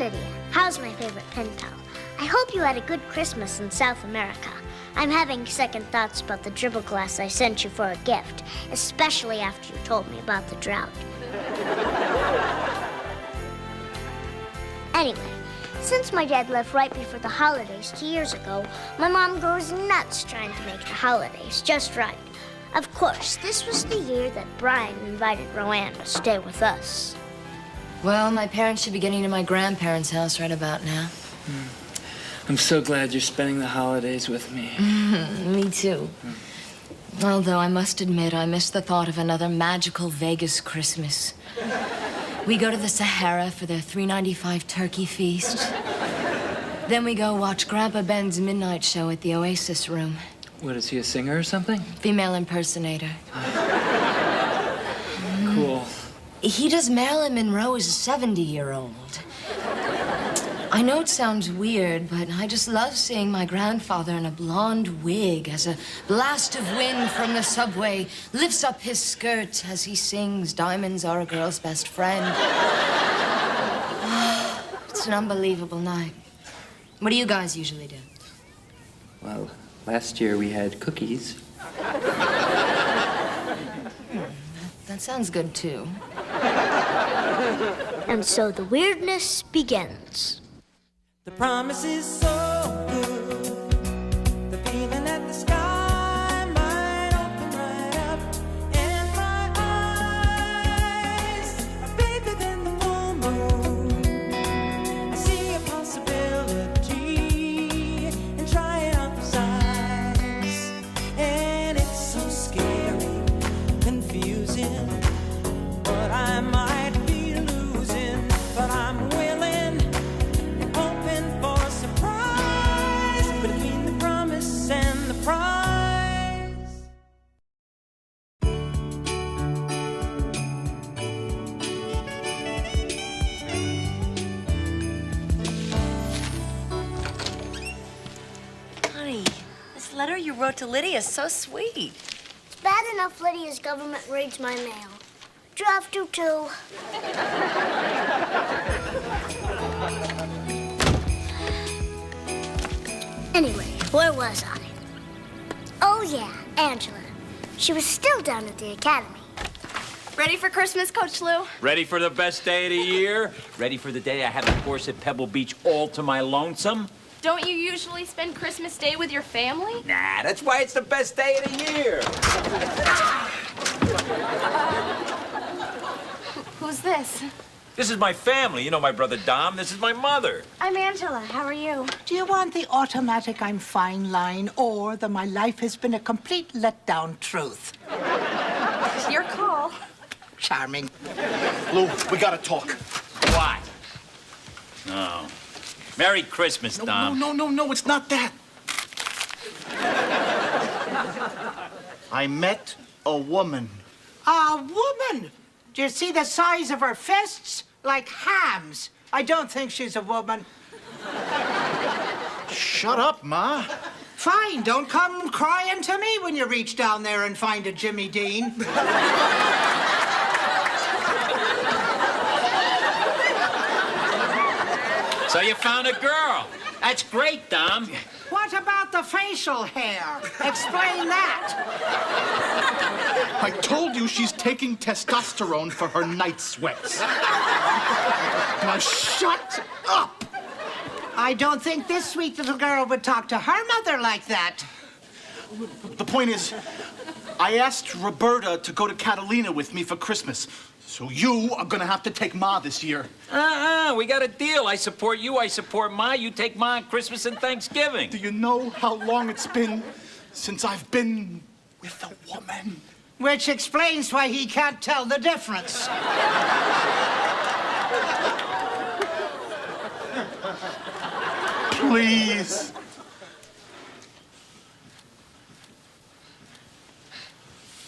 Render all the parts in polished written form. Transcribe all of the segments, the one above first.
Lydia. How's my favorite pen pal? I hope you had a good Christmas in South America. I'm having second thoughts about the dribble glass I sent you for a gift, especially after you told me about the drought. Anyway, since my dad left right before the holidays 2 years ago, my mom goes nuts trying to make the holidays just right. Of course, this was the year that Brian invited Roanne to stay with us. Well, my parents should be getting to my grandparents' house right about now. I'm so glad you're spending the holidays with me. Me too. Although I must admit, I miss the thought of another magical Vegas Christmas. We go to the Sahara for their $3.95 turkey feast. Then we go watch Grandpa Ben's midnight show at the Oasis Room. What, is he a singer or something? Female impersonator. Cool. He does Marilyn Monroe as a 70-year-old. I know it sounds weird, but I just love seeing my grandfather in a blonde wig as a blast of wind from the subway lifts up his skirt as he sings Diamonds Are a Girl's Best Friend. It's an unbelievable night. What do you guys usually do? Well, last year we had cookies. That sounds good, too. And so the weirdness begins. The promise is so good, the feeling that the sky might open right up, and my eyes are bigger than the full moon. I see a possibility and try it on for size, and it's so scary, confusing, but I might be losing, but I'm willing. Between the promise and the prize. Honey, this letter you wrote to Lydia is so sweet. It's bad enough Lydia's government reads my mail. Do you have to, too? Anyway, where was I? Oh, yeah, Angela. She was still down at the academy. Ready for Christmas, Coach Lou? Ready for the best day of the year? Ready for the day I have the course at Pebble Beach all to my lonesome? Don't you usually spend Christmas Day with your family? Nah, that's why it's the best day of the year. Who's this? This is my family. You know my brother Dom. This is my mother. I'm Angela. How are you? Do you want the automatic I'm fine line or the my life has been a complete letdown truth? Your call. Charming. Lou, we gotta talk. What? No. Merry Christmas, Dom. No, it's not that. I met a woman. A woman? Do you see the size of her fists? Like hams. I don't think she's a woman. Shut up, Ma. Fine, don't come crying to me when you reach down there and find a Jimmy Dean. So you found a girl. That's great, Dom. What about the facial hair? Explain that. I told you she's taking testosterone for her night sweats. Now shut up! I don't think this sweet little girl would talk to her mother like that. The point is, I asked Roberta to go to Catalina with me for Christmas. So you are gonna have to take Ma this year. We got a deal. I support you, I support Ma. You take Ma on Christmas and Thanksgiving. Do you know how long it's been since I've been with a woman? Which explains why he can't tell the difference. Please.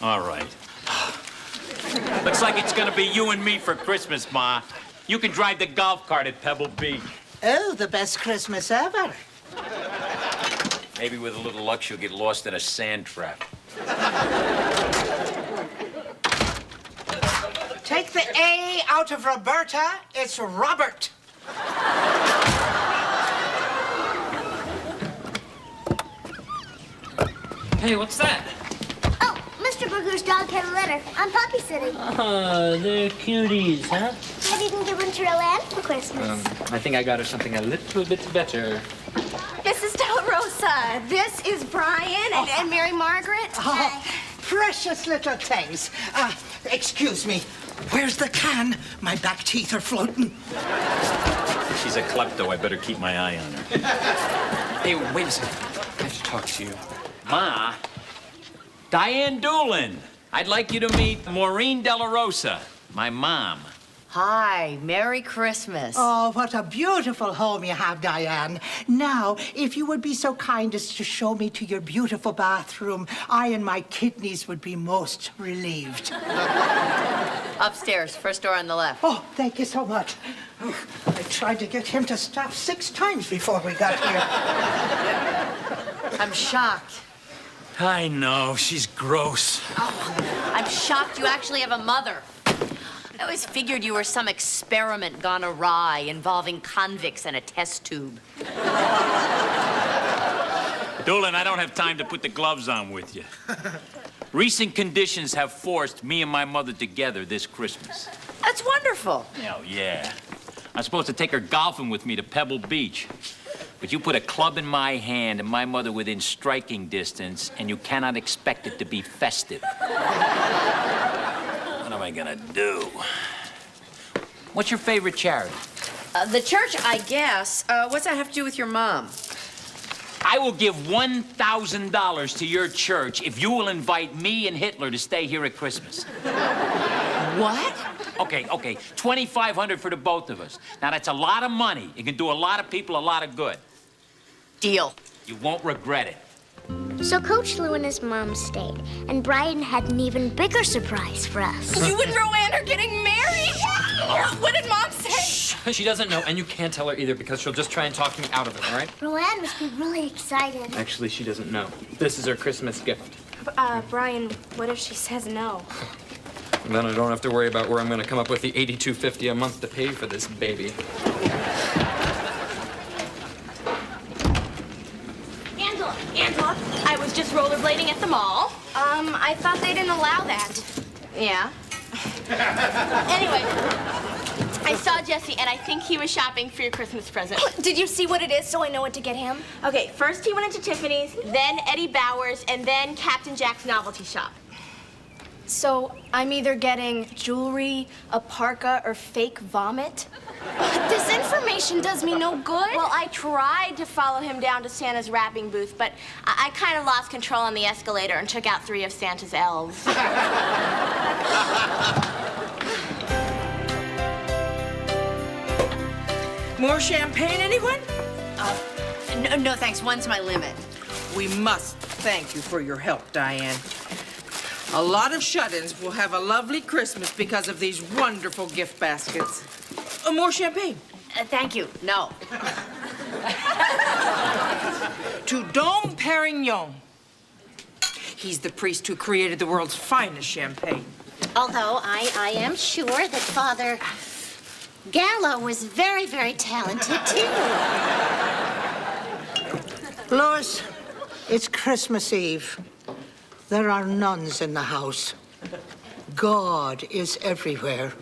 All right. Looks like it's gonna be you and me for Christmas, Ma. You can drive the golf cart at Pebble Beach. Oh, the best Christmas ever. Maybe with a little luck, she'll get lost in a sand trap. Take the A out of Roberta, it's Robert. Hey, what's that? Oh, Mr. Burger's dog had a litter. I'm puppy sitting. Oh, they're cuties, huh? I didn't give them to Rowan for Christmas. I think I got her something a little bit better. Mrs. Della Rosa, this is Brian and Mary Margaret. Oh, precious little things. Excuse me. Where's the can? My back teeth are floating. She's a klepto. I better keep my eye on her. Hey, wait a second. I have to talk to you. Ma, Diane Doolan. I'd like you to meet Maureen Della Rosa, my mom. Hi, Merry Christmas. Oh, what a beautiful home you have, Diane. Now, if you would be so kind as to show me to your beautiful bathroom, I and my kidneys would be most relieved. Upstairs, first door on the left. Oh, thank you so much. Oh, I tried to get him to stop 6 times before we got here. I'm shocked. I know, she's gross. Oh, I'm shocked you actually have a mother. I always figured you were some experiment gone awry involving convicts and a test tube. Doolan, I don't have time to put the gloves on with you. Recent conditions have forced me and my mother together this Christmas. That's wonderful. Oh, yeah. I'm supposed to take her golfing with me to Pebble Beach. But you put a club in my hand and my mother within striking distance, and you cannot expect it to be festive. What am I gonna do? What's your favorite charity? The church, I guess. What's that have to do with your mom? I will give $1,000 to your church if you will invite me and Hitler to stay here at Christmas. What? Okay, $2,500 for the both of us. Now, that's a lot of money. It can do a lot of people a lot of good. Deal. You won't regret it. So Coach Lou and his mom stayed, and Brian had an even bigger surprise for us. You and Rowan are getting married? What did Mom say? Shh. She doesn't know, and you can't tell her either because she'll just try and talk me out of it, all right? Rowan must be really excited. Actually, she doesn't know. This is her Christmas gift. Brian, what if she says no? And then I don't have to worry about where I'm going to come up with the $82.50 a month to pay for this baby. Angela, I was just rollerblading at the mall. I thought they didn't allow that. Yeah? Anyway, I saw Jesse, and I think he was shopping for your Christmas present. Did you see what it is so I know what to get him? Okay, first he went into Tiffany's, then Eddie Bauer's, and then Captain Jack's novelty shop. So I'm either getting jewelry, a parka, or fake vomit? This information does me no good. Well, I tried to follow him down to Santa's wrapping booth, but I kind of lost control on the escalator and took out 3 of Santa's elves. More champagne, anyone? No, thanks. One's my limit. We must thank you for your help, Diane. A lot of shut-ins will have a lovely Christmas because of these wonderful gift baskets. More champagne. Thank you. No. To Dom Perignon. He's the priest who created the world's finest champagne. Although I am sure that Father Gallo was very, very talented, too. Lois, it's Christmas Eve. There are nuns in the house. God is everywhere.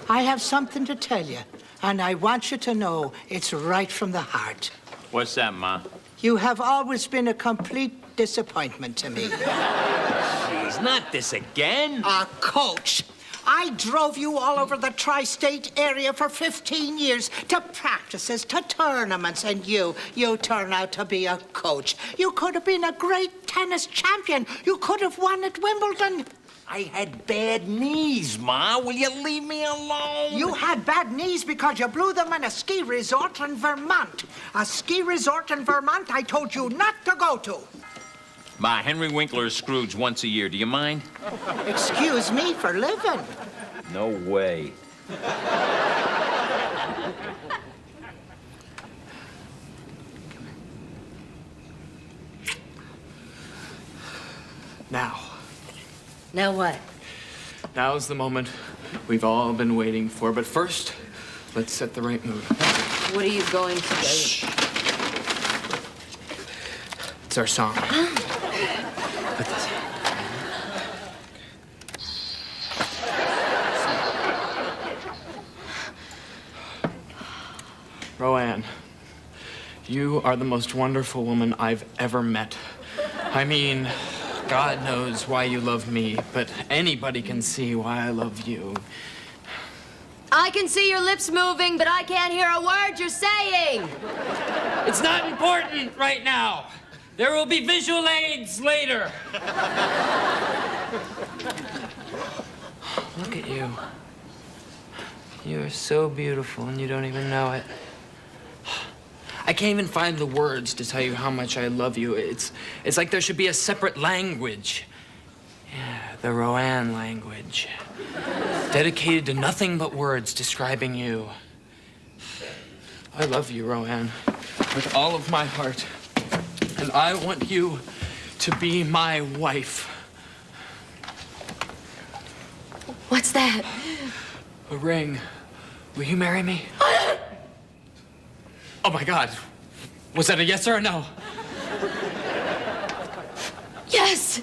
I have something to tell you, and I want you to know it's right from the heart. What's that, Ma? You have always been a complete disappointment to me. Jeez, not this again. Coach, I drove you all over the tri-state area for 15 years to practices, to tournaments, and you turn out to be a coach. You could have been a great tennis champion. You could have won at Wimbledon. I had bad knees, Ma. Will you leave me alone? You had bad knees because you blew them in a ski resort in Vermont. A ski resort in Vermont I told you not to go to. Ma, Henry Winkler is Scrooge once a year. Do you mind? Excuse me for living. No way. Now. Now what? Now's the moment we've all been waiting for. But first, let's set the right mood. What are you going to do? Shh. It's our song. Put this. Roanne, you are the most wonderful woman I've ever met. I mean, God knows why you love me, but anybody can see why I love you. I can see your lips moving, but I can't hear a word you're saying. It's not important right now. There will be visual aids later. Look at you. You are so beautiful and you don't even know it. I can't even find the words to tell you how much I love you. It's like there should be a separate language. Yeah, the Roanne language. Dedicated to nothing but words describing you. I love you, Roanne, with all of my heart. And I want you to be my wife. What's that? A ring. Will you marry me? Oh my God. Was that a yes or a no? Yes.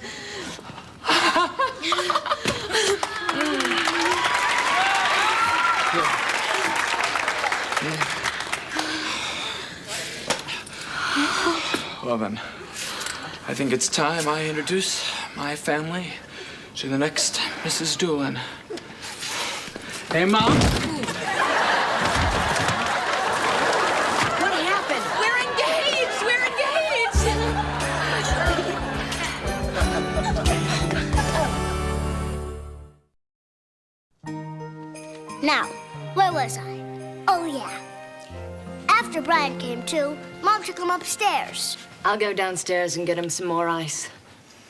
Well then, I think it's time I introduce my family to the next Mrs. Doolan. Hey, Mom. What happened? We're engaged! We're engaged! Now, where was I? Oh, yeah. After Brian came to, Mom took him upstairs. I'll go downstairs and get him some more ice.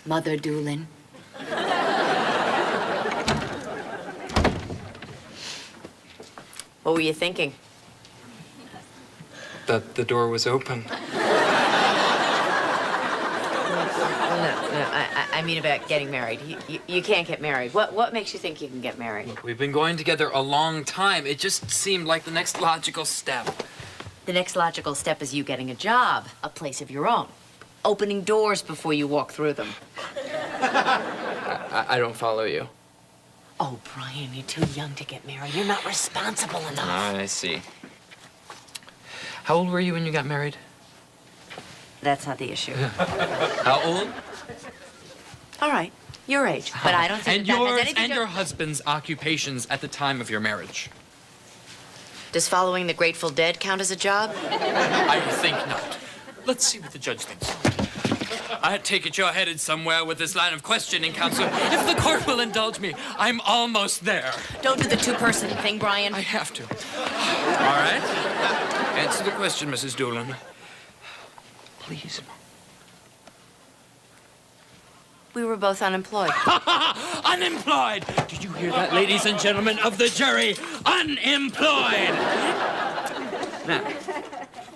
Mother Doolan. What were you thinking? That the door was open. No, I mean about getting married. You can't get married. What makes you think you can get married? Look, we've been going together a long time. It just seemed like the next logical step. The next logical step is you getting a job, a place of your own, opening doors before you walk through them. I don't follow you. Oh, Brian, you're too young to get married. You're not responsible enough. I see. How old were you when you got married? That's not the issue. How old? All right, your age. But I don't think And that yours has anything and to... your husband's occupations at the time of your marriage. Does following the Grateful Dead count as a job? I think not. Let's see what the judge thinks. I take it you're headed somewhere with this line of questioning, counsel. If the court will indulge me, I'm almost there. Don't do the two-person thing, Brian. I have to. All right. Answer the question, Mrs. Doolan. Please. We were both unemployed. Unemployed! Did you hear that, ladies and gentlemen of the jury? Unemployed! Now,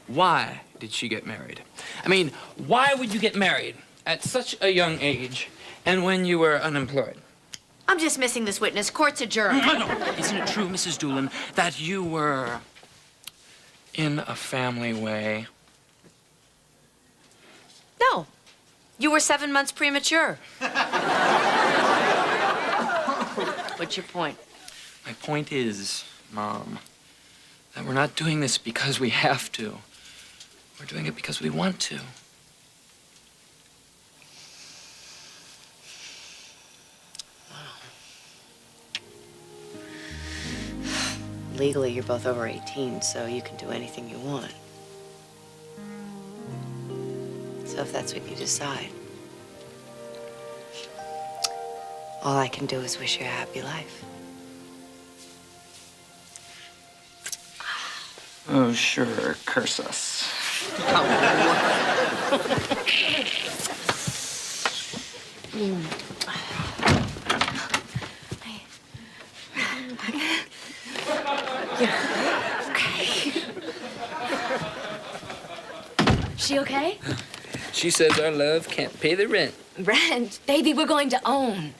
why did she get married? I mean, why would you get married at such a young age and when you were unemployed? I'm just missing this witness. Court's adjourned. No. Isn't it true, Mrs. Doolan, that you were in a family way? No. You were 7 months premature. What's your point? My point is, Mom, that we're not doing this because we have to. We're doing it because we want to. Legally, you're both over 18, so you can do anything you want. So if that's what you decide, all I can do is wish you a happy life. Oh, sure. Curse us. She okay? She says our love can't pay the rent. Rent? Baby, we're going to own.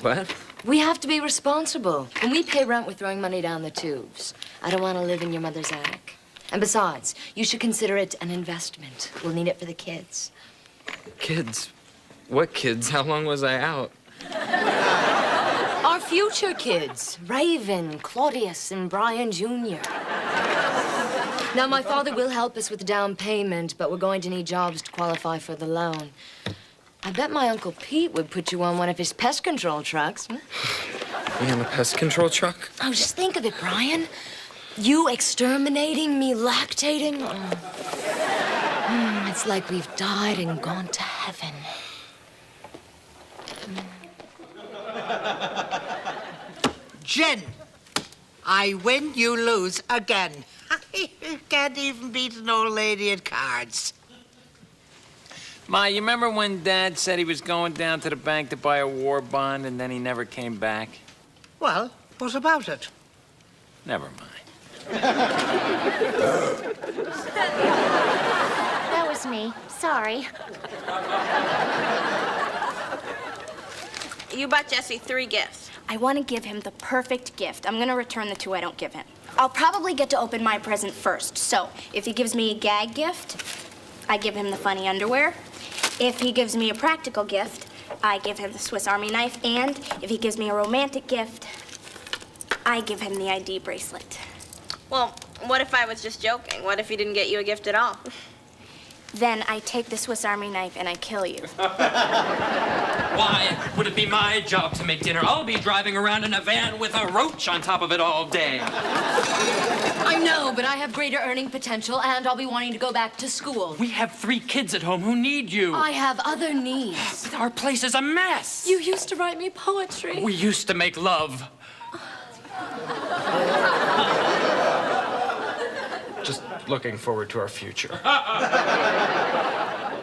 What? We have to be responsible. When we pay rent, we're throwing money down the tubes. I don't want to live in your mother's attic. And besides, you should consider it an investment. We'll need it for the kids. Kids? What kids? How long was I out? Our future kids. Raven, Claudius, and Brian Jr. Now, my father will help us with the down payment, but we're going to need jobs to qualify for the loan. I bet my Uncle Pete would put you on one of his pest control trucks. Me on a pest control truck? Oh, just think of it, Brian. You exterminating me, lactating. It's like we've died and gone to heaven. Jen, I win, you lose again. You can't even beat an old lady at cards. Ma, you remember when Dad said he was going down to the bank to buy a war bond and then he never came back? Well, what about it? Never mind. That was me. Sorry. You bought Jesse 3 gifts. I want to give him the perfect gift. I'm going to return the 2 I don't give him. I'll probably get to open my present first. So, if he gives me a gag gift, I give him the funny underwear. If he gives me a practical gift, I give him the Swiss Army knife. And if he gives me a romantic gift, I give him the ID bracelet. Well, what if I was just joking? What if he didn't get you a gift at all? Then I take the Swiss Army knife and I kill you. Why would it be my job to make dinner? I'll be driving around in a van with a roach on top of it all day. I know, but I have greater earning potential, and I'll be wanting to go back to school. We have 3 kids at home who need you. I have other needs. But our place is a mess. You used to write me poetry. We used to make love. Just looking forward to our future.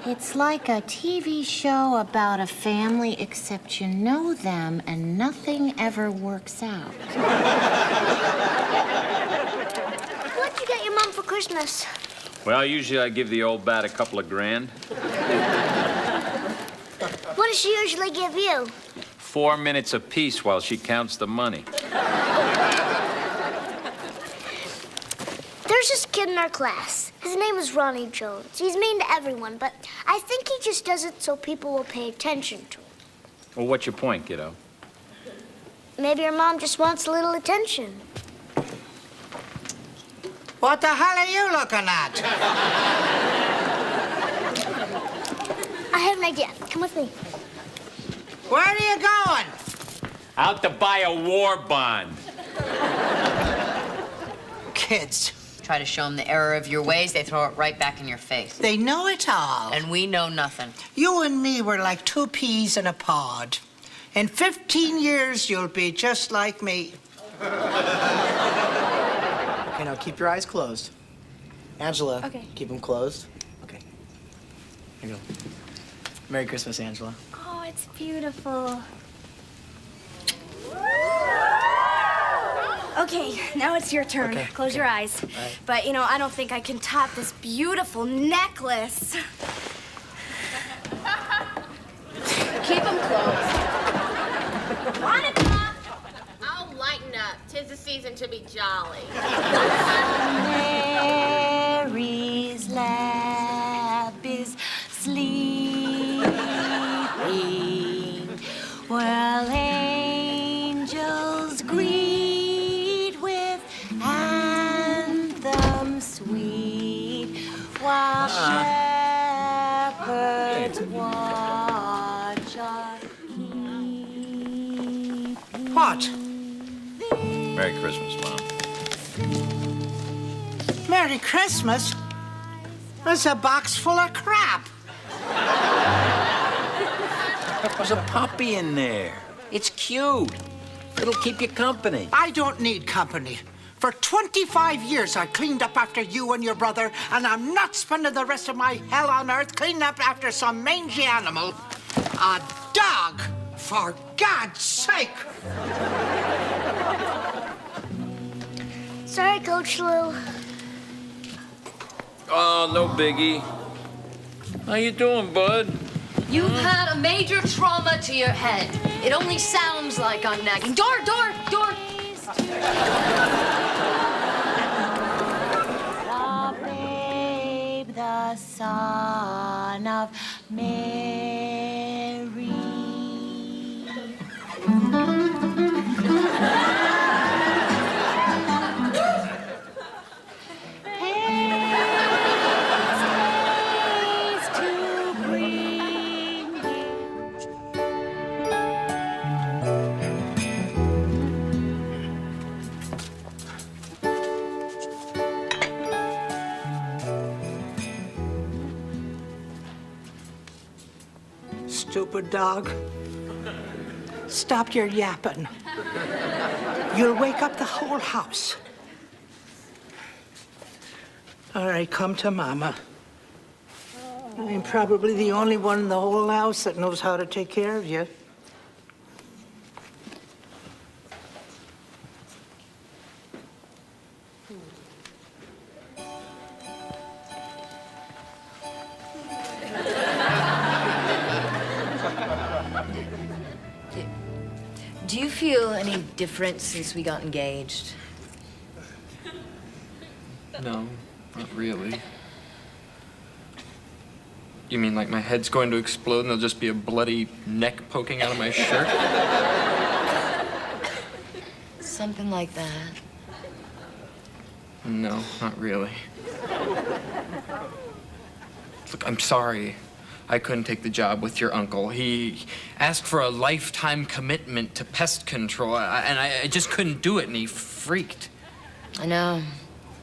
It's like a TV show about a family, except you know them and nothing ever works out. What'd you get your mom for Christmas? Well, usually I give the old bat a couple of grand. What does she usually give you? 4 minutes apiece while she counts the money. There's this kid in our class. His name is Ronnie Jones. He's mean to everyone, but I think he just does it so people will pay attention to him. Well, what's your point, kiddo? Maybe your mom just wants a little attention. What the hell are you looking at? I have an idea. Come with me. Where are you going? Out to buy a war bond. Kids. Try to show them the error of your ways, they throw it right back in your face. They know it all. And we know nothing. You and me were like 2 peas in a pod. In 15 years, you'll be just like me. Okay, now keep your eyes closed. Angela, Okay. keep them closed. Okay. Here you go. Merry Christmas, Angela. Oh, it's beautiful. Okay, now it's your turn. Okay, Close your eyes. right. But, you know, I don't think I can top this beautiful necklace. Keep them closed. Monica! Oh, lighten up. 'Tis the season to be jolly. Mary's lap is sleeping while angels greet with anthem sweet, while shepherds watch our keeping. What? Merry Christmas, Mom. Merry Christmas? There's a box full of crap. There's a puppy in there. It's cute. It'll keep you company. I don't need company. For 25 years, I cleaned up after you and your brother, and I'm not spending the rest of my hell on earth cleaning up after some mangy animal. A dog, for God's sake. Sorry, Coach Lou. Oh, no biggie. How you doing, bud? You've had a major trauma to your head. It only sounds like I'm nagging. Door, door, door. son of Mary. Stupid dog. Stop your yapping. You'll wake up the whole house. All right, come to Mama. I'm probably the only one in the whole house that knows how to take care of you. Do you feel any different since we got engaged? No, not really. You mean like my head's going to explode and there'll just be a bloody neck poking out of my shirt? Something like that. No, not really. Look, I'm sorry I couldn't take the job with your uncle. He asked for a lifetime commitment to pest control, and I just couldn't do it, and he freaked. I know.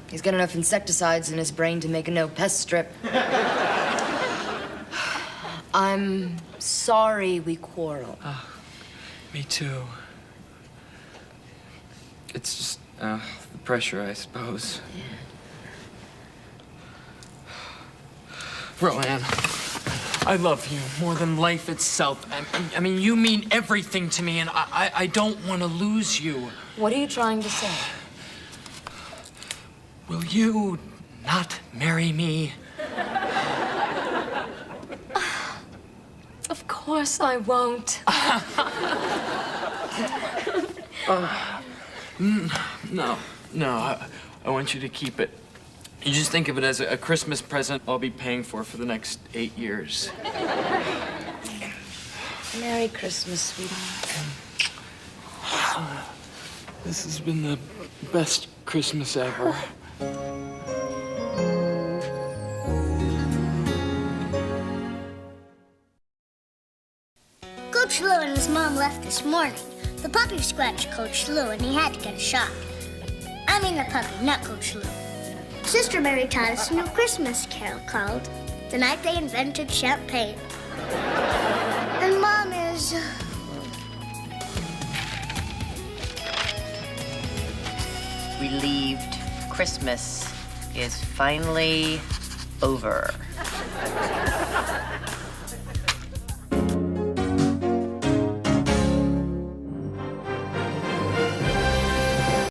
He's got enough insecticides in his brain to make a no-pest strip. I'm sorry we quarreled. Oh, me too. It's just the pressure, I suppose. Yeah. Roanne, I love you more than life itself. I mean, you mean everything to me, and I don't want to lose you. What are you trying to say? Will you not marry me? Of course I won't. No, I want you to keep it. You just think of it as a Christmas present I'll be paying for the next 8 years. Merry Christmas, sweetheart. This has been the best Christmas ever. Coach Lou and his mom left this morning. The puppy scratched Coach Lou and he had to get a shot. I mean the puppy, not Coach Lou. Sister Mary taught us a new Christmas carol called The Night They Invented Champagne. And Mom is... Relieved Christmas is finally over.